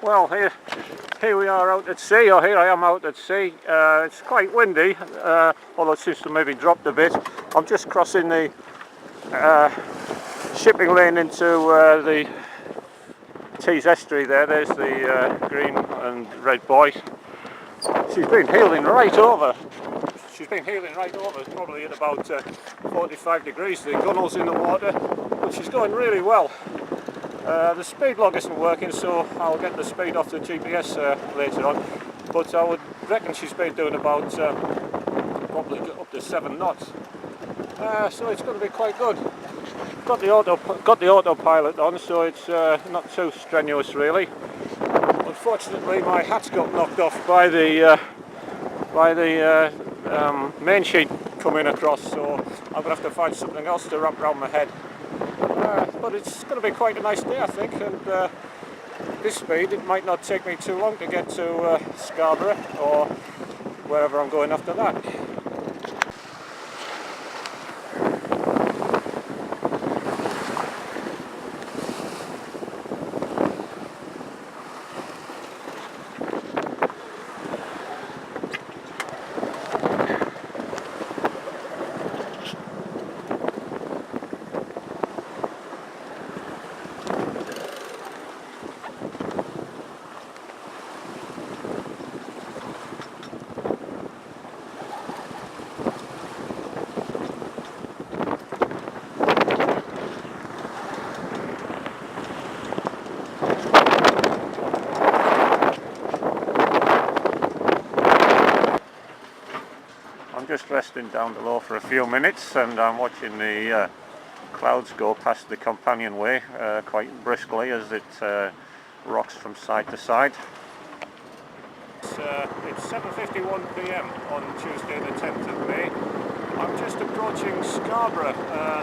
Well, here we are out at sea, or here I am out at sea. It's quite windy, although it seems to maybe dropped a bit. I'm just crossing the shipping lane into the Tees Estuary there. There's the green and red buoy. She's been heeling right over. It's probably at about 45 degrees. The gunnel's in the water, but she's going really well. The speed log isn't working, so I'll get the speed off the GPS later on. But I would reckon she's been doing about probably up to 7 knots. So it's going to be quite good. Got the autopilot on, so it's not too strenuous really. Unfortunately, my hat's got knocked off by the main sheet coming across, so I'm going to have to find something else to wrap around my head. But it's going to be quite a nice day, I think, and this speed, it might not take me too long to get to Scarborough or wherever I'm going after that. Just resting down below for a few minutes, and I'm watching the clouds go past the companionway quite briskly as it rocks from side to side. It's 7:51 p.m. on Tuesday the 10th of May. I'm just approaching Scarborough.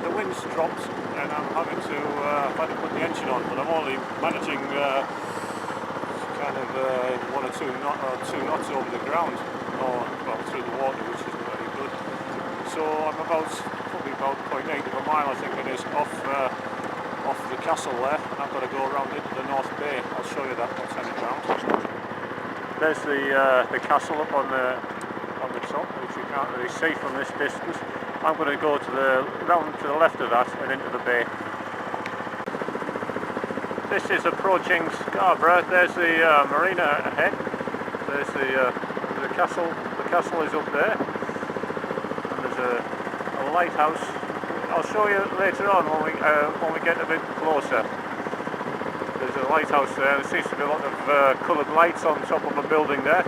The wind's dropped and I'm having to put the engine on, but I'm only managing kind of 1 or 2 knots over the ground, or well, through the water, which is very good. So I'm probably about 0.8 of a mile, I think it is, off the castle there, and I've got to go around into the North Bay. I'll show you that once I'm around. There's the castle up on the top, which you can't really see from this distance. I'm going to go round to the left of that and into the bay. This is approaching Scarborough. There's the marina ahead. There's the castle. The castle is up there, and there's a lighthouse. I'll show you later on when we get a bit closer. There's a lighthouse there. There seems to be a lot of coloured lights on top of a building there.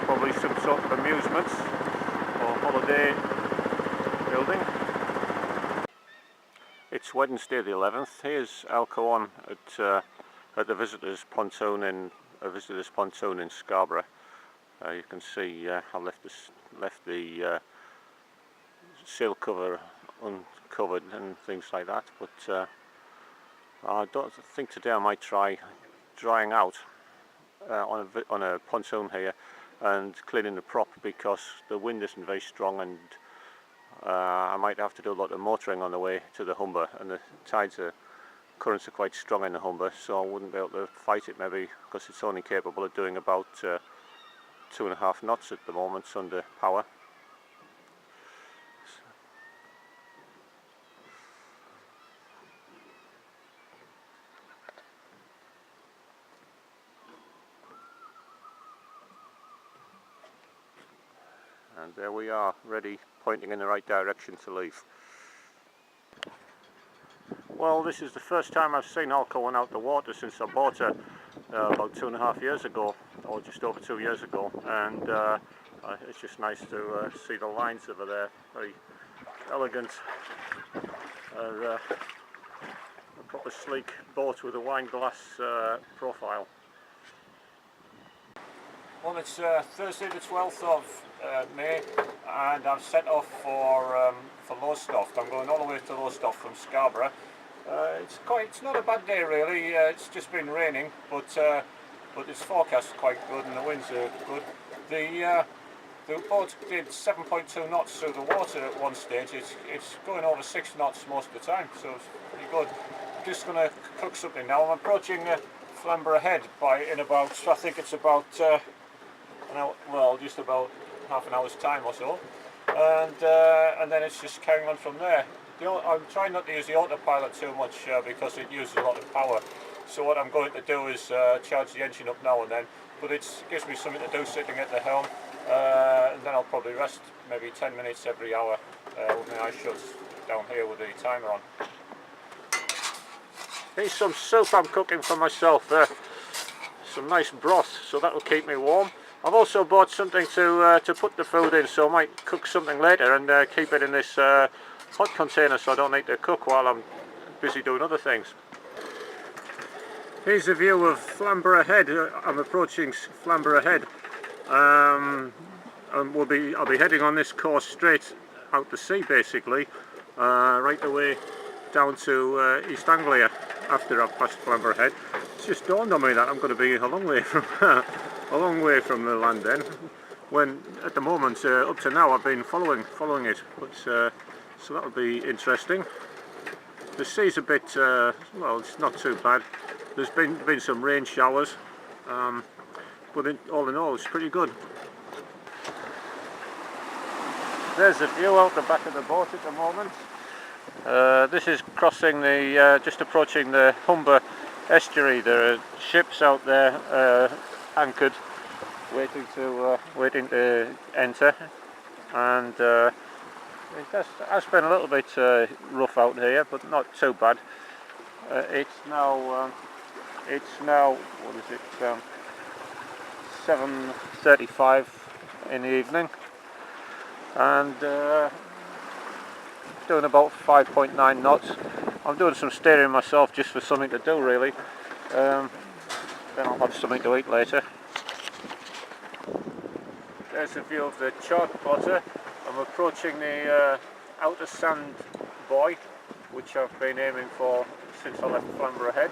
Probably some sort of amusements or holiday building. It's Wednesday the 11th. Here's Alkuon at the visitors' pontoon in Scarborough. You can see I left the sail cover uncovered and things like that, but I don't think today I might try drying out on a pontoon here and cleaning the prop, because the wind isn't very strong, and I might have to do a lot of motoring on the way to the Humber, and the currents are quite strong in the Humber, so I wouldn't be able to fight it maybe, because it's only capable of doing about 2.5 knots at the moment under power. And there we are, ready, pointing in the right direction to leave. Well, this is the first time I've seen Halcyon out the water since I bought her about 2.5 years ago, or just over 2 years ago, and it's just nice to see the lines over there, very elegant. A proper sleek boat with a wine glass profile. Well, it's Thursday the 12th of May, and I've set off for Lowestoft. I'm going all the way to Lowestoft from Scarborough. It's not a bad day really. It's just been raining, but it's forecast quite good and the winds are good. The boat did 7.2 knots through the water at one stage. It's going over 6 knots most of the time, so it's pretty good. I'm just going to cook something now. I'm approaching Flamborough Head in about, I think it's about an hour, well, just about half an hour's time or so, and then it's just carrying on from there. I'm trying not to use the autopilot too much because it uses a lot of power. So what I'm going to do is charge the engine up now and then, but it gives me something to do sitting at the helm, and then I'll probably rest maybe 10 minutes every hour with my eyes shut down here with the timer on. Here's some soup I'm cooking for myself, some nice broth, so that will keep me warm. I've also bought something to put the food in, so I might cook something later and keep it in this hot container so I don't need to cook while I'm busy doing other things. Here's a view of Flamborough Head. I'm approaching Flamborough Head, and I'll be heading on this course straight out to sea basically, right the way down to East Anglia after I've passed Flamborough Head. It's just dawned on me that I'm going to be a long way from the land then, when at the moment up to now I've been following it, but so that'll be interesting. The sea's a bit well, it's not too bad. There's been some rain showers, but all in all it's pretty good. There's a view out the back of the boat at the moment. This is crossing the, just approaching the Humber Estuary. There are ships out there anchored, waiting to enter, and it has been a little bit rough out here, but not too bad. It's now what is it? 7:35 in the evening, and doing about 5.9 knots. I'm doing some steering myself just for something to do really. Then I'll have something to eat later. There's a view of the chart plotter. I'm approaching the outer sand buoy, which I've been aiming for since I left Flamborough Head,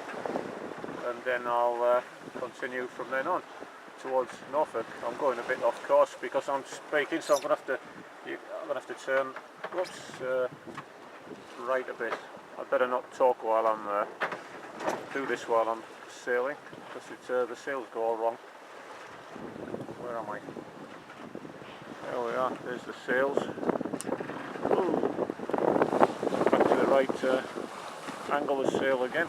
and then I'll continue from then on towards Norfolk. I'm going a bit off course because I'm speaking, so I'm going to have to turn right a bit. I'd better not talk while I'm do this while I'm sailing, because the sails go all wrong. Where am I? There we are. There's the sails. Ooh. Back to the right angle of sail again.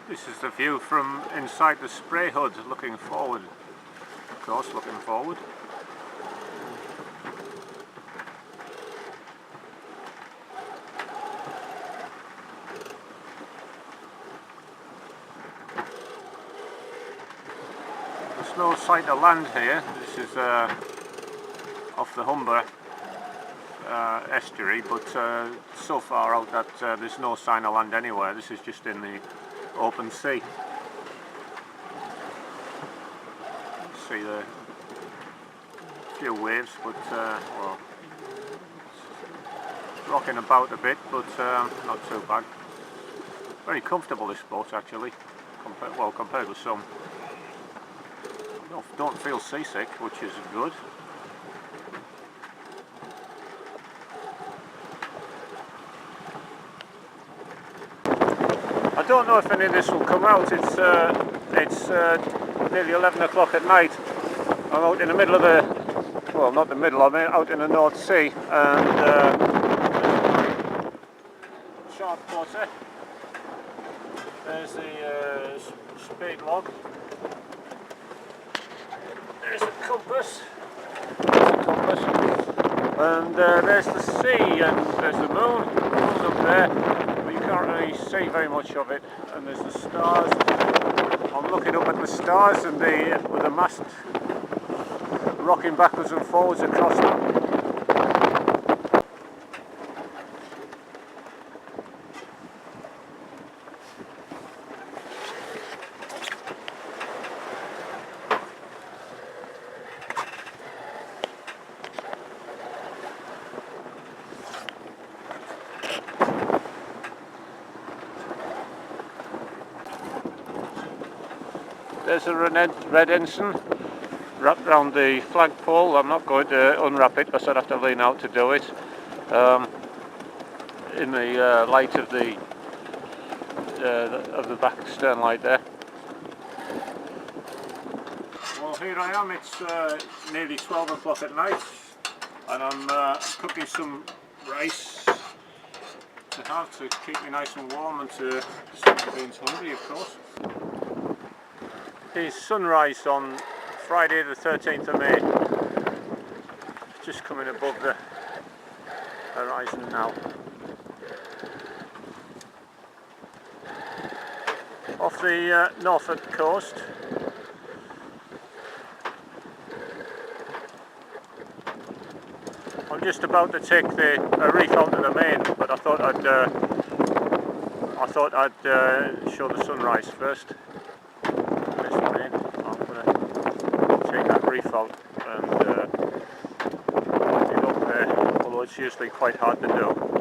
This is the view from inside the spray hood, looking forward. Of course, looking forward. There's no sight of land here. This is off the Humber estuary, but so far out that there's no sign of land anywhere. This is just in the open sea. See the few waves, but well, it's rocking about a bit, but not too bad. Very comfortable this boat actually, compared with some. Don't feel seasick, which is good. I don't know if any of this will come out. It's nearly 11 o'clock at night. I'm out in the middle of the, well, not the middle, I'm out in the North Sea, and chart plotter. There's the speed log. There's the compass. And there's the sea, and there's the moon. The moon's up there, but you can't really see very much of it. And there's the stars. I'm looking up at the stars, and with the mast rocking backwards and forwards across them. There's a red ensign wrapped around the flagpole. I'm not going to unwrap it because I'd have to lean out to do it. In the light of the of the back stern light there. Well, here I am. It's nearly 12 o'clock at night, and I'm cooking some rice to have to keep me nice and warm and to stop me being hungry, of course. The sunrise on Friday the 13th of May, just coming above the horizon now. Off the Norfolk coast. I'm just about to take a reef out of the main, but I thought I'd show the sunrise first. There's the main. I'm going to take that reef out and get it up there, although it's usually quite hard to do.